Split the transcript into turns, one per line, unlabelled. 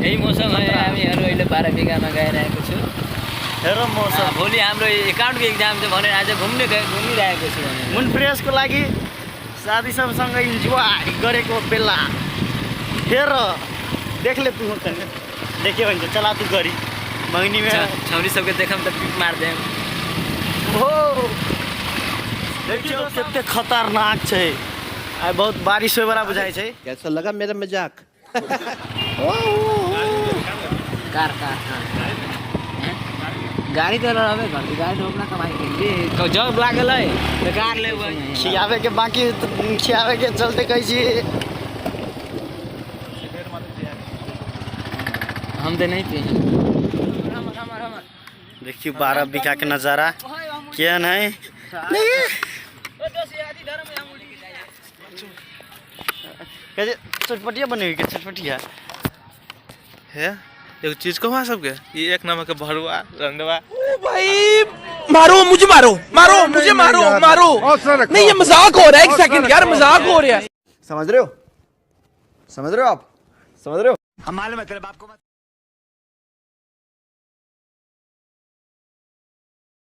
यही मौसम है हामीहरू अहिले 12 बिघामा गइरहेको छु
हेर मौसम
भोलि हाम्रो एकाउन्टको एक्जाम छ भनेर आज घुमिरहेको छु भने
मुन प्रेसको लागि साथी सबसँग इन्जोय गरेको बेला हेर देख ले तू देखे भने चला तू गरी मंगनी में
छौरी सबके देखम त पिक मार देम
हो देखियो कितने खतरनाक छै आई बहुत बारिश होय वाला बुझाय छै
कैसा लगा मेरा मजाक
कार गाड़ी तो रहबे करती गाड़ी रोकना कमाई के लिए जब लागल है तो कार ले
खियावे के बाकी खियावे के चलते कहै छी
हम तो नहीं पिए
देखिए 12 बीघा के नजारा क्या नहीं कैसे चटपटिया बनेगी क्या चटपटिया
है एक चीज कहवा सबके ये एक नंबर के भरुआ रंडवा
ओ भाई मारो मुझे मारो नहीं ये मजाक हो रहा है एक सेकंड यार मजाक हो रहा है
समझ रहे हो आप समझ रहे हो
हम मालूम है तेरे बाप को